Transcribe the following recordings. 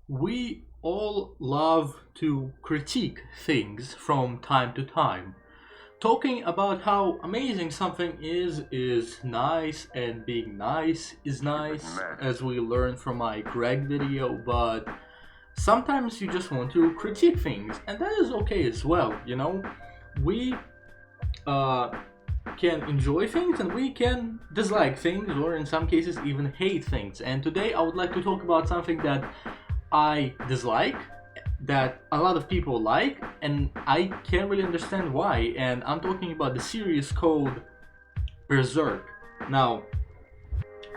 We all love to critique things from time to time. Talking about how amazing something is nice, and being nice is nice, as we learned from my Greg video, but sometimes you just want to critique things, and that is okay as well, you know? We uh, can enjoy things and we can dislike things, or in some cases, even hate things. And today I would like to talk about something that I dislike, that a lot of people like, and I can't really understand why. And I'm talking about the series called Berserk. Now,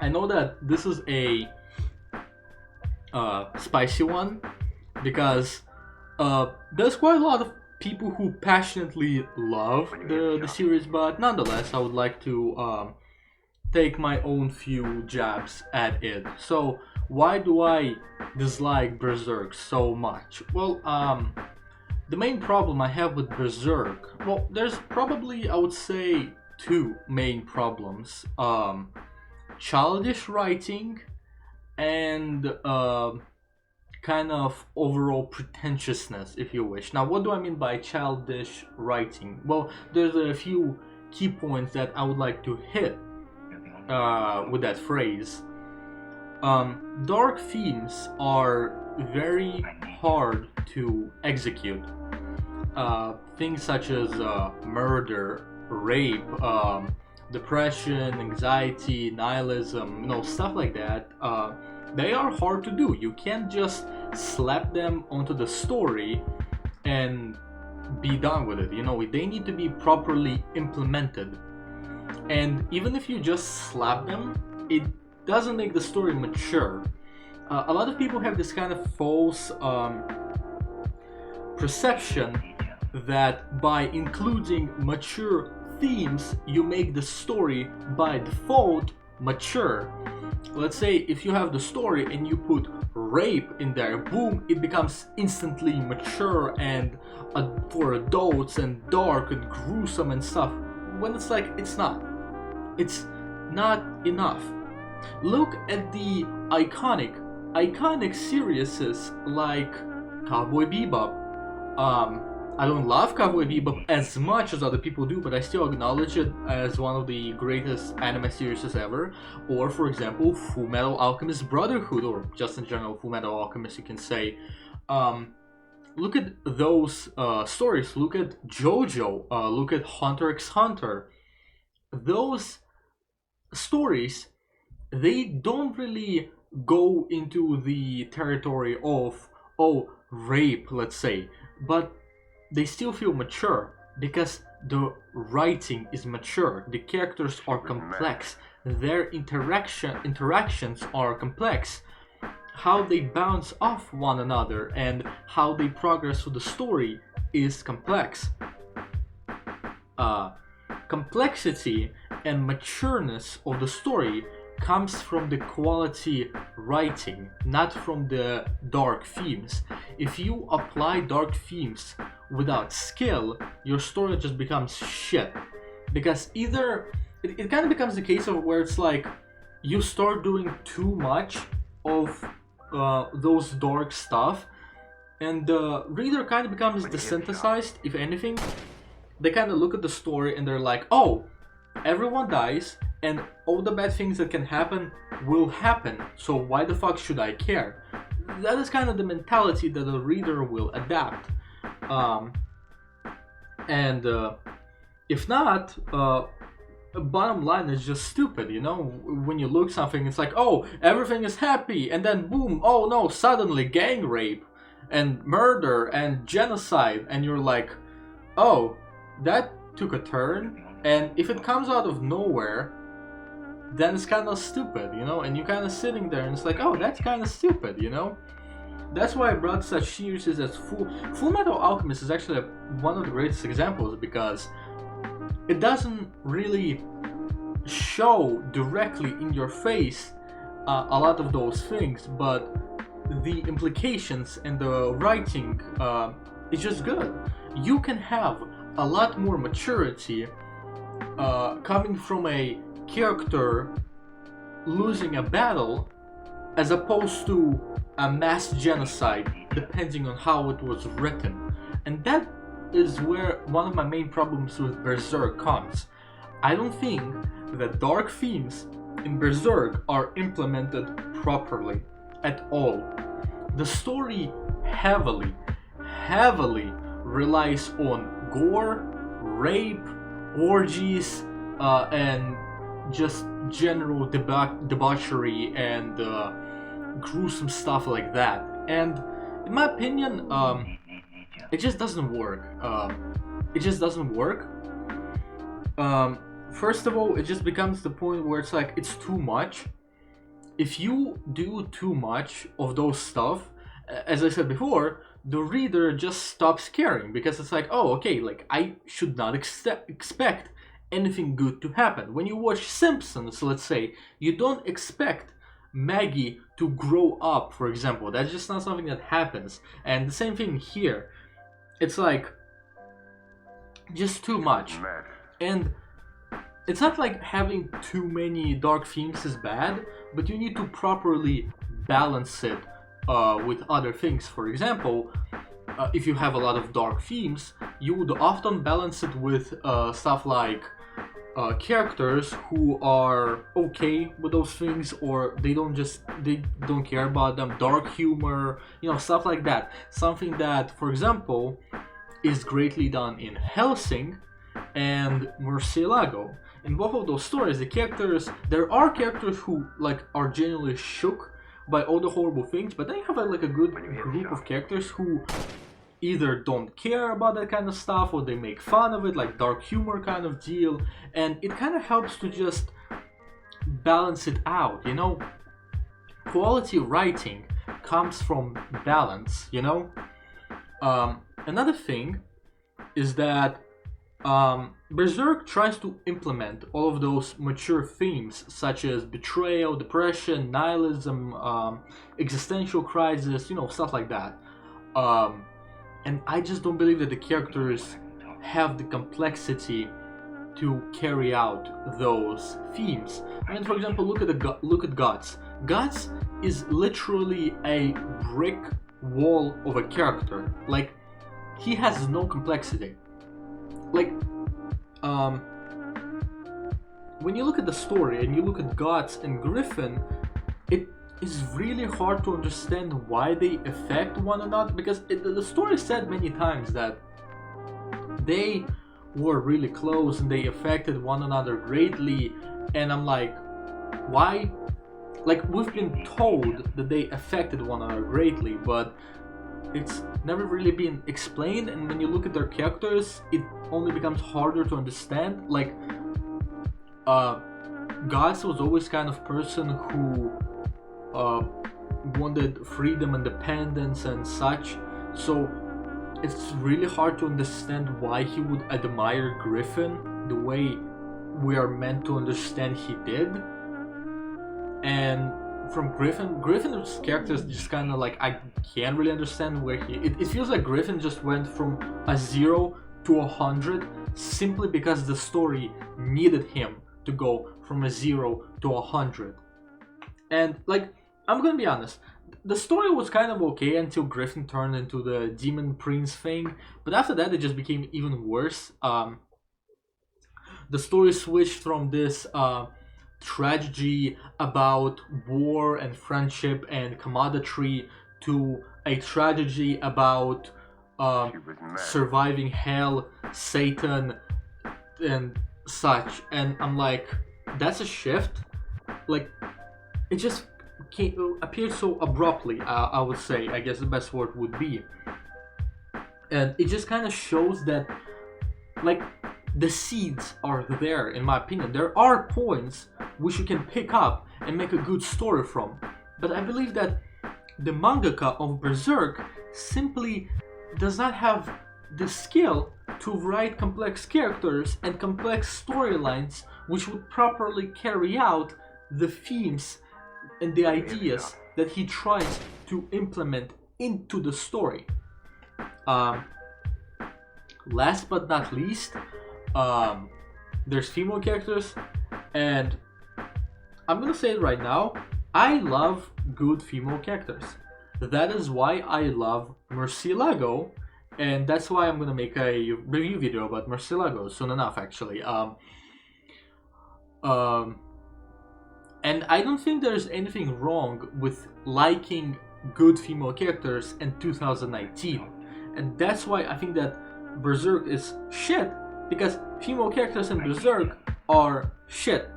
I know that this is a spicy one because there's quite a lot of people who passionately love the series, but nonetheless, I would like to take my own few jabs at it. So, why do I dislike Berserk so much? Well, the main problem I have with Berserk, well, there's probably, I would say, two main problems. Childish writing and kind of overall pretentiousness, if you wish. Now, what do I mean by childish writing? Well, there's a few key points that I would like to hit with that phrase. Dark themes are very hard to execute. Things such as murder, rape, depression, anxiety, nihilism, stuff like that. They are hard to do. You can't just slap them onto the story and be done with it. They need to be properly implemented. And even if you just slap them, it doesn't make the story mature. A lot of people have this kind of false perception that by including mature themes, you make the story by default mature. Let's say if you have the story and you put rape in there, boom, it becomes instantly mature and for adults and dark and gruesome and stuff. When it's like, it's not. It's not enough. Look at the iconic series like Cowboy Bebop. I don't love Cowboy Bebop as much as other people do, but I still acknowledge it as one of the greatest anime series ever. Or, for example, Fullmetal Alchemist Brotherhood, or just in general Fullmetal Alchemist, you can say. Look at those stories. Look at JoJo. Look at Hunter x Hunter. Those stories, they don't really go into the territory of, rape, let's say, but they still feel mature because the writing is mature, the characters are complex, their interactions are complex, how they bounce off one another and how they progress through the story is complex. Complexity and matureness of the story comes from the quality writing, not from the dark themes. If you apply dark themes without skill, your story just becomes shit. Because either it kind of becomes the case of where it's like you start doing too much of those dark stuff, and the reader kind of becomes desensitized. If anything, they kind of look at the story and they're like, oh, everyone dies and all the bad things that can happen will happen, so why the fuck should I care? That is kind of the mentality that the reader will adapt. And if not, bottom line is just stupid, when you look something, it's like, oh, everything is happy, and then boom, oh no, suddenly gang rape and murder and genocide, and you're like, oh, that took a turn. And if it comes out of nowhere, then it's kind of stupid, and you're kind of sitting there and it's like, oh, that's kind of stupid, That's why I brought such series as Fullmetal Alchemist is actually one of the greatest examples, because it doesn't really show directly in your face a lot of those things, but the implications and the writing is just good. You can have a lot more maturity coming from a character losing a battle as opposed to a mass genocide depending on how it was written. And that is where one of my main problems with Berserk comes. I don't think that dark themes in Berserk are implemented properly at all. The story heavily relies on gore, rape, orgies, and just general debauchery and gruesome stuff like that. And in my opinion, it just doesn't work. First of all, it just becomes the point where it's like it's too much. If you do too much of those stuff, as I said before, the reader just stops caring because it's like, oh, okay, like I should not expect anything good to happen. When you watch Simpsons, let's say, you don't expect Maggie to grow up, for example. That's just not something that happens. And the same thing here. It's like just too much. And it's not like having too many dark themes is bad, but you need to properly balance it with other things. For example, if you have a lot of dark themes, you would often balance it with stuff like characters who are okay with those things, or they don't care about them. Dark humor, stuff like that. Something that, for example, is greatly done in Hellsing and Murcielago. In both of those stories, there are characters who are genuinely shook by all the horrible things, but then you have a good group of characters who either don't care about that kind of stuff or they make fun of it, like dark humor kind of deal, and it kind of helps to just balance it out, Quality writing comes from balance, Another thing is that Berserk tries to implement all of those mature themes such as betrayal, depression, nihilism, existential crisis, stuff like that. And I just don't believe that the characters have the complexity to carry out those themes. I mean, for example, look at Guts. Guts is literally a brick wall of a character. Like, he has no complexity. Like, when you look at the story and you look at Guts and Griffin, it is really hard to understand why they affect one another, because the story said many times that they were really close and they affected one another greatly, and I'm like, why? Like, we've been told that they affected one another greatly, but it's never really been explained, and when you look at their characters, it only becomes harder to understand. Like, Guts was always kind of person who wanted freedom, independence, and such, so it's really hard to understand why he would admire Griffin the way we are meant to understand he did. And from Griffin's character is just kind of like, I can't really understand where it feels like Griffin just went from a 0 to 100 simply because the story needed him to go from a 0 to 100. And like, I'm gonna be honest, the story was kind of okay until Griffin turned into the Demon Prince thing, but after that it just became even worse. The story switched from this tragedy about war and friendship and camaraderie to a tragedy about surviving hell, Satan, and such. And I'm like, that's a shift. Like, it just appeared so abruptly, I would say, I guess the best word would be. And it just kind of shows that, like, the seeds are there, in my opinion. There are points which you can pick up and make a good story from. But I believe that the mangaka of Berserk simply does not have the skill to write complex characters and complex storylines which would properly carry out the themes and the ideas that he tries to implement into the story. Last but not least, there's female characters, and I'm gonna say it right now, I love good female characters. that is why I love Murcielago, and that's why I'm gonna make a review video about Murcielago soon enough, actually. And I don't think there's anything wrong with liking good female characters in 2019, and that's why I think that Berserk is shit, because female characters in Berserk are shit.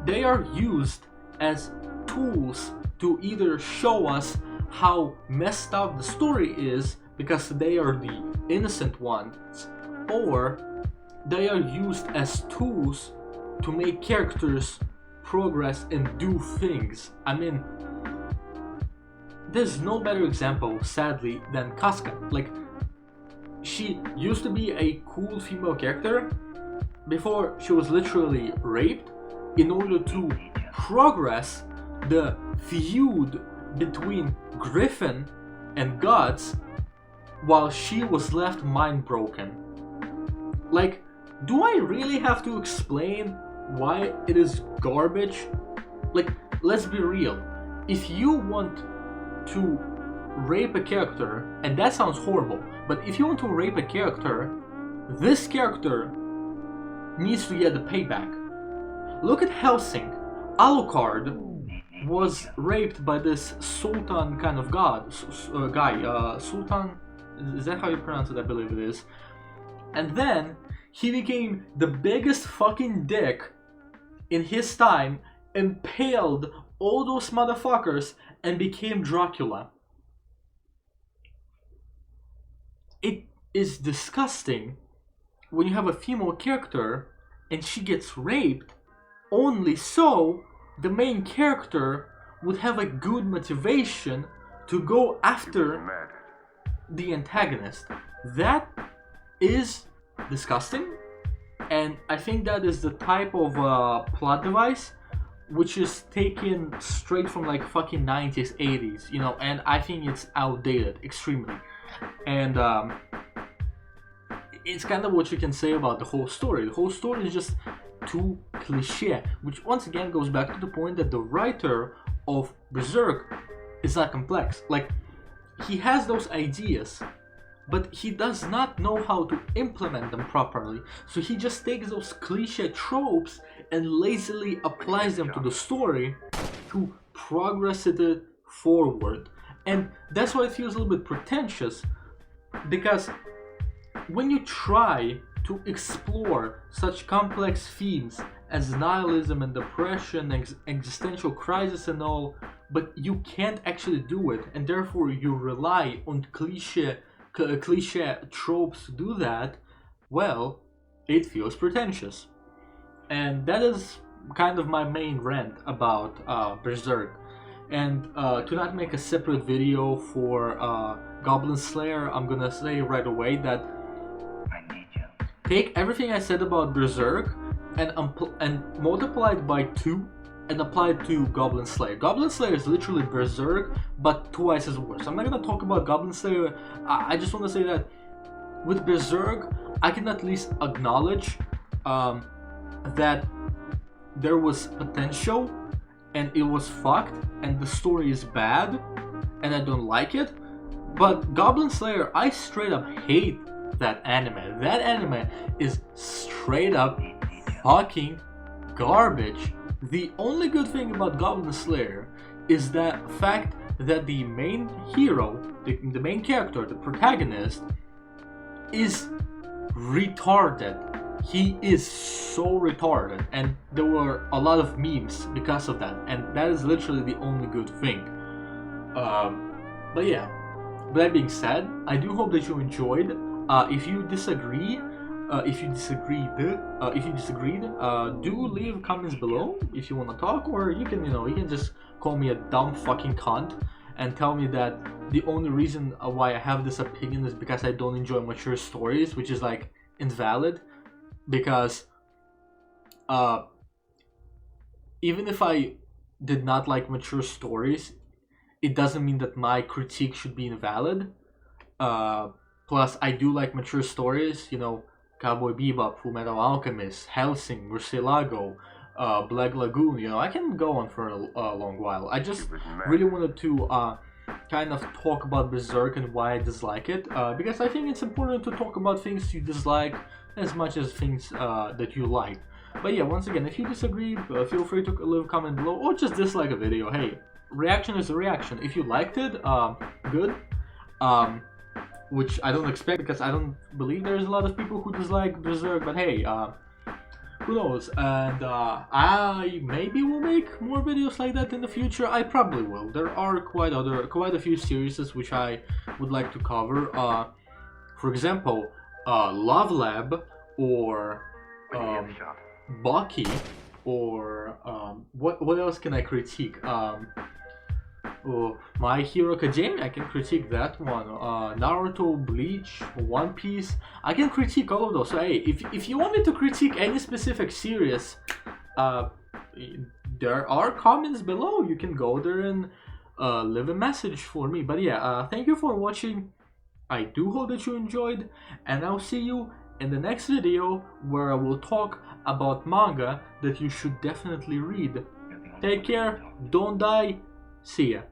They are used as tools to either show us how messed up the story is because they are the innocent ones, or they are used as tools to make characters progress and do things. I mean, there's no better example, sadly, than Casca. Like, she used to be a cool female character before she was literally raped in order to progress the feud between Griffin and Gods while she was left mind broken. Like, do I really have to explain why it is garbage? Like, let's be real. If you want to rape a character, and that sounds horrible, but if you want to rape a character, this character needs to get the payback. Look at Helsing. Alucard was raped by this Sultan kind of god, guy, Sultan, is that how you pronounce it? I believe it is. And then he became the biggest fucking dick in his time, impaled all those motherfuckers, and became Dracula. It is disgusting when you have a female character and she gets raped only so the main character would have a good motivation to go after the antagonist. That is disgusting, and I think that is the type of plot device which is taken straight from like fucking 90s, 80s, you know, and I think it's outdated extremely. And it's kind of what you can say about the whole story. The whole story is just too cliche, which once again goes back to the point that the writer of Berserk is not complex. Like, he has those ideas, but he does not know how to implement them properly. So he just takes those cliche tropes and lazily applies them to the story to progress it forward. And that's why it feels a little bit pretentious, because when you try to explore such complex themes as nihilism and depression, existential crisis and all, but you can't actually do it, and therefore you rely on cliche tropes to do that, well, it feels pretentious. And that is kind of my main rant about Berserk. And to not make a separate video for Goblin Slayer, I'm gonna say right away that take everything I said about Berserk and multiply it by 2 and apply it to Goblin Slayer. Goblin Slayer is literally Berserk, but twice as worse. I'm not gonna talk about Goblin Slayer. I just want to say that with Berserk, I can at least acknowledge that there was potential and it was fucked and the story is bad and I don't like it. But Goblin Slayer, I straight up hate that anime. That anime is straight up fucking garbage. The only good thing about Goblin Slayer is that fact that the main hero, the main character, the protagonist, is retarded. He is so retarded, and there were a lot of memes because of that, and that is literally the only good thing. But yeah, with that being said, I do hope that you enjoyed. If you disagreed, do leave comments below if you want to talk, or you can just call me a dumb fucking cunt and tell me that the only reason why I have this opinion is because I don't enjoy mature stories, which is like invalid, because even if I did not like mature stories, it doesn't mean that my critique should be invalid. Plus, I do like mature stories, you know, Cowboy Bebop, Fullmetal Alchemist, Hellsing, Murcielago, Black Lagoon, you know, I can go on for a long while. I just really wanted to kind of talk about Berserk and why I dislike it, because I think it's important to talk about things you dislike as much as things that you like. But yeah, once again, if you disagree, feel free to leave a comment below or just dislike a video. Hey, reaction is a reaction. If you liked it, good. Which I don't expect because I don't believe there's a lot of people who dislike Berserk, but hey, who knows? And I maybe will make more videos like that in the future. I probably will. There are quite a few series which I would like to cover. For example, Love Lab or Baki, or what else can I critique? My Hero Academia, I can critique that one. Naruto, Bleach, One Piece, I can critique all of those. So hey, if you want me to critique any specific series, there are comments below. You can go there and leave a message for me. But yeah, thank you for watching. I do hope that you enjoyed, and I'll see you in the next video where I will talk about manga that you should definitely read. Take care, don't die, see ya.